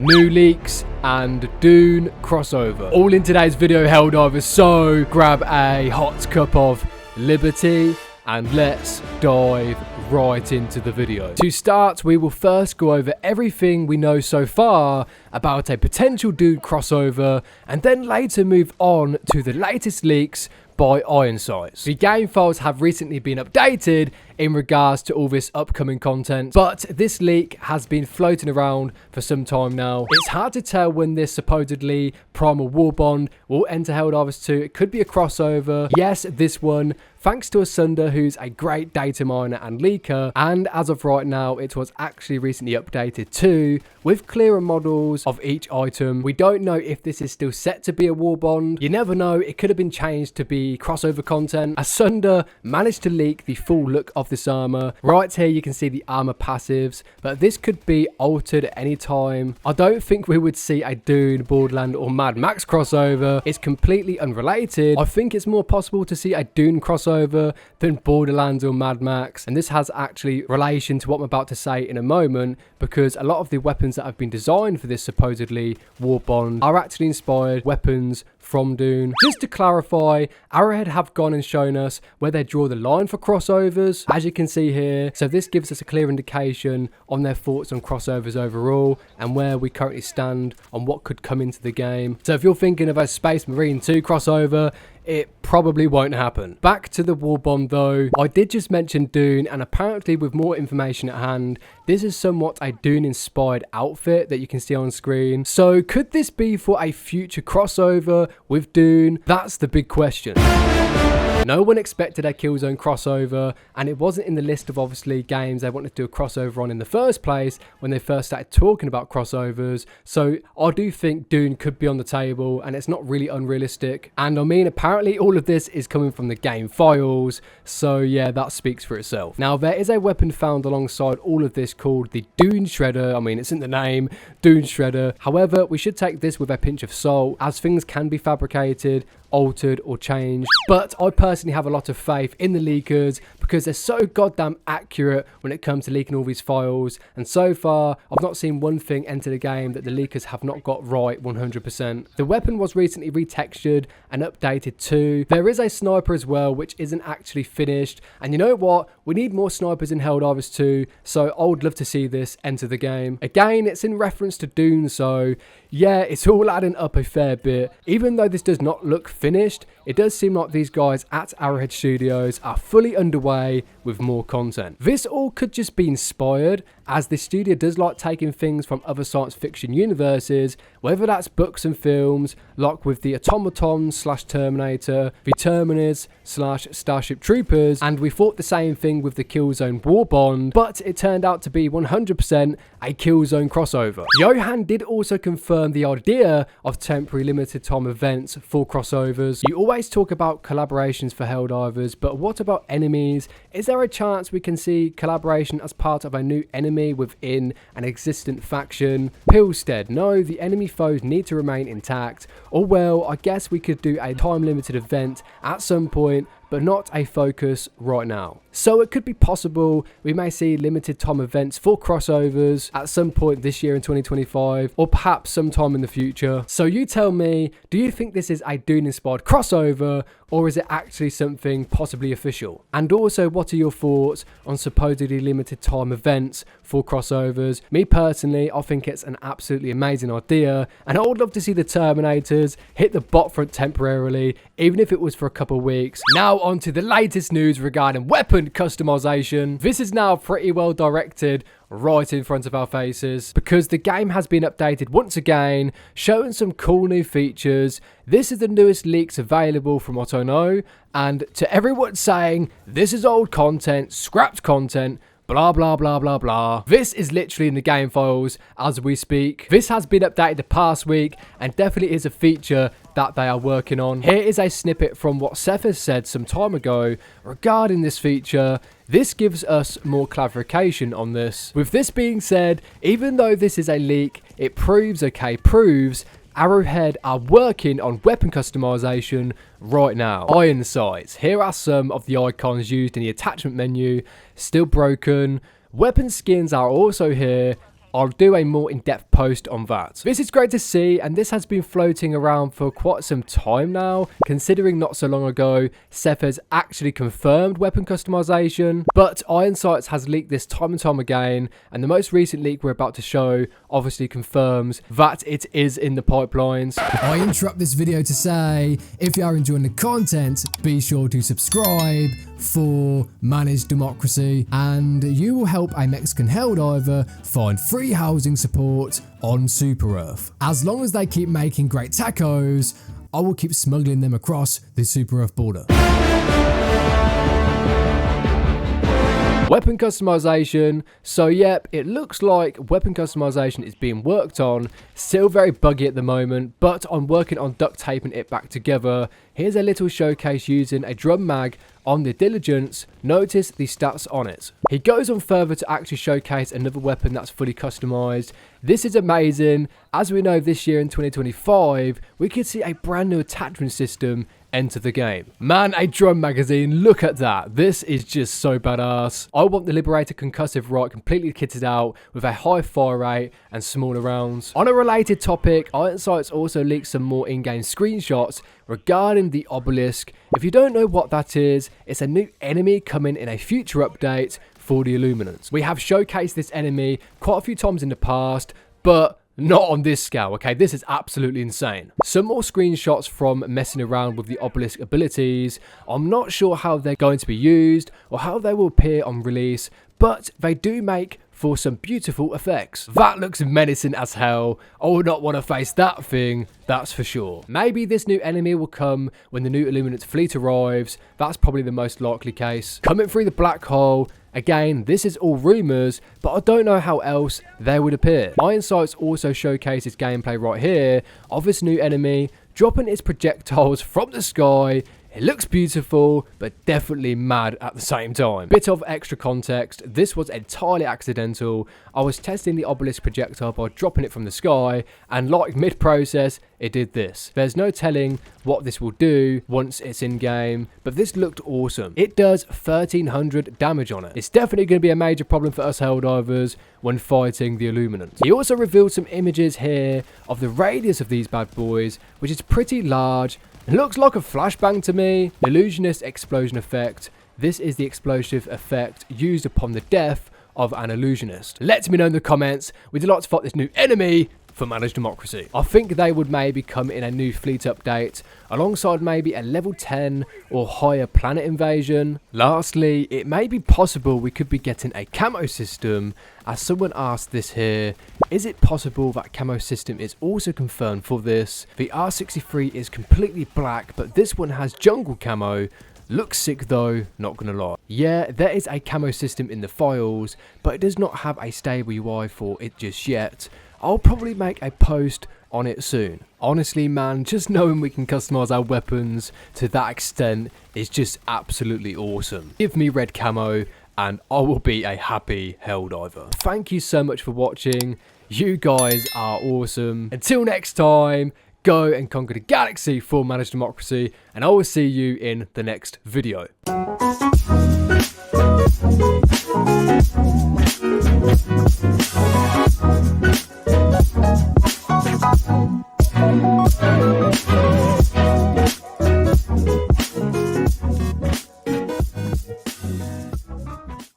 new leaks, and Dune crossover. All in today's video, Helldivers, so grab a hot cup of liberty and let's dive right into the video. To start, we will first go over everything we know so far about a potential Dune crossover, and then later move on to the latest leaks by Ironsights. The game files have recently been updated in regards to all this upcoming content, but this leak has been floating around for some time now. It's hard to tell when this supposedly primal warbond will enter Helldivers 2. It could be a crossover. Yes, this one, thanks to Asunder, who's a great data miner and leaker, and as of right now, it was actually recently updated too, with clearer models of each item. We don't know if this is still set to be a warbond. You never know, it could have been changed to be crossover content. Asunder managed to leak the full look of this armor. Right here you can see the armor passives, but this could be altered at any time. I don't think we would see a Dune, Borderland or Mad Max crossover. It's completely unrelated. I think it's more possible to see a Dune crossover than Borderlands or Mad Max, and this has actually relation to what I'm about to say in a moment, because a lot of the weapons that have been designed for this supposedly warbond are actually inspired weapons from Dune. Just to clarify, Arrowhead have gone and shown us where they draw the line for crossovers, as you can see here. So this gives us a clear indication on their thoughts on crossovers overall and where we currently stand on what could come into the game. So if you're thinking of a Space Marine 2 crossover, it probably won't happen. Back to the warbond though, I did just mention Dune, and apparently with more information at hand, this is somewhat a Dune inspired outfit that you can see on screen. So could this be for a future crossover with Dune? That's the big question. No one expected a Killzone crossover, and it wasn't in the list of obviously games they wanted to do a crossover on in the first place when they first started talking about crossovers. So I do think Dune could be on the table, and it's not really unrealistic. And I mean, apparently all of this is coming from the game files, so yeah, that speaks for itself. Now there is a weapon found alongside all of this called the Dune Shredder. I mean, it's in the name, Dune Shredder. However, we should take this with a pinch of salt, as things can be fabricated, altered or changed. But I personally have a lot of faith in the leakers because they're so goddamn accurate when it comes to leaking all these files, and so far I've not seen one thing enter the game that the leakers have not got right 100%. The weapon was recently retextured and updated too. There is a sniper as well which isn't actually finished, and you know what, we need more snipers in Helldivers 2, so I would love to see this enter the game. Again, it's in reference to Dune, so yeah, it's all adding up a fair bit. Even though this does not look finished, it does seem like these guys at Arrowhead Studios are fully underway with more content. This all could just be inspired, as the studio does like taking things from other science fiction universes, whether that's books and films, like with the Automaton / Terminator, the Terminus / Starship Troopers, and we thought the same thing with the Killzone warbond, but it turned out to be 100% a Killzone crossover. Johan did also confirm the idea of temporary limited time events for crossovers. You always talk about collaborations for Helldivers, but what about enemies? Is there a chance we can see collaboration as part of a new enemy within an existent faction? Pilstead, no, the enemy foes need to remain intact. Or well, I guess we could do a time limited event at some point, but not a focus right now. So it could be possible we may see limited time events for crossovers at some point this year in 2025, or perhaps sometime in the future. So you tell me, do you think this is a Dune inspired crossover, or is it actually something possibly official? And also, what are your thoughts on supposedly limited time events for crossovers? Me personally, I think it's an absolutely amazing idea, and I would love to see the Terminators hit the bot front temporarily, even if it was for a couple of weeks. Now on to the latest news regarding weapon customization. This is now pretty well directed right in front of our faces, because the game has been updated once again, showing some cool new features. This is the newest leaks available from what I know, and to everyone saying this is old content, scrapped content, blah blah blah blah blah, this is literally in the game files as we speak. This has been updated the past week and definitely is a feature that they are working on. Here is a snippet from what Seth has said some time ago regarding this feature. This gives us more clarification on this. With this being said, even though this is a leak, it proves Arrowhead are working on weapon customization right now. Iron sights. Here are some of the icons used in the attachment menu, still broken. Weapon skins are also here. I'll do a more in-depth post on that. This is great to see, and this has been floating around for quite some time now, considering not so long ago Seth has actually confirmed weapon customization, but Iron Sights has leaked this time and time again, and the most recent leak we're about to show obviously confirms that it is in the pipelines. I interrupt this video to say, if you are enjoying the content, be sure to subscribe for Managed Democracy, and you will help a Mexican Helldiver find free housing support on Super Earth. As long as they keep making great tacos, I will keep smuggling them across the Super Earth border. Weapon customization. So yep, it looks like weapon customization is being worked on. Still very buggy at the moment, but I'm working on duct taping it back together. Here's a little showcase using a drum mag on the Diligence. Notice the stats on it. He goes on further to actually showcase another weapon that's fully customized. This is amazing. As we know, this year in 2025, we could see a brand new attachment system enter the game. Man, a drum magazine, look at that. This is just so badass. I want the Liberator concussive right completely kitted out with a high fire rate and smaller rounds. On a related topic, Iron Sights also leaked some more in-game screenshots regarding the Obelisk. If you don't know what that is, it's a new enemy coming in a future update for the Illuminate. We have showcased this enemy quite a few times in the past, but not on this scale, okay? This is absolutely insane. Some more screenshots from messing around with the Obelisk abilities. I'm not sure how they're going to be used or how they will appear on release, but they do make for some beautiful effects. That looks menacing as hell. I would not want to face that thing, that's for sure. Maybe this new enemy will come when the new Illuminate fleet arrives. That's probably the most likely case. Coming through the black hole. Again, this is all rumours, but I don't know how else they would appear. Iron Sights also showcases gameplay right here of this new enemy dropping its projectiles from the sky. It looks beautiful, but definitely mad at the same time. Bit of extra context, this was entirely accidental. I was testing the Obelisk projectile by dropping it from the sky, and like mid-process, it did this. There's no telling what this will do once it's in-game, but this looked awesome. It does 1300 damage on it. It's definitely going to be a major problem for us Helldivers when fighting the Illuminate. He also revealed some images here of the radius of these bad boys, which is pretty large. It looks like a flashbang to me. Illusionist explosion effect. This is the explosive effect used upon the death of an illusionist. Let me know in the comments, would you like to fight this new enemy for Managed Democracy? I think they would maybe come in a new fleet update alongside maybe a level 10 or higher planet invasion. Lastly, it may be possible we could be getting a camo system, as someone asked this here. Is it possible that camo system is also confirmed for this? The R63 is completely black, but this one has jungle camo. Looks sick though, not gonna lie. Yeah, there is a camo system in the files, but it does not have a stable UI for it just yet. I'll probably make a post on it soon. Honestly, man, just knowing we can customize our weapons to that extent is just absolutely awesome. Give me red camo and I will be a happy Helldiver. Thank you so much for watching. You guys are awesome. Until next time, go and conquer the galaxy for Managed Democracy, and I will see you in the next video.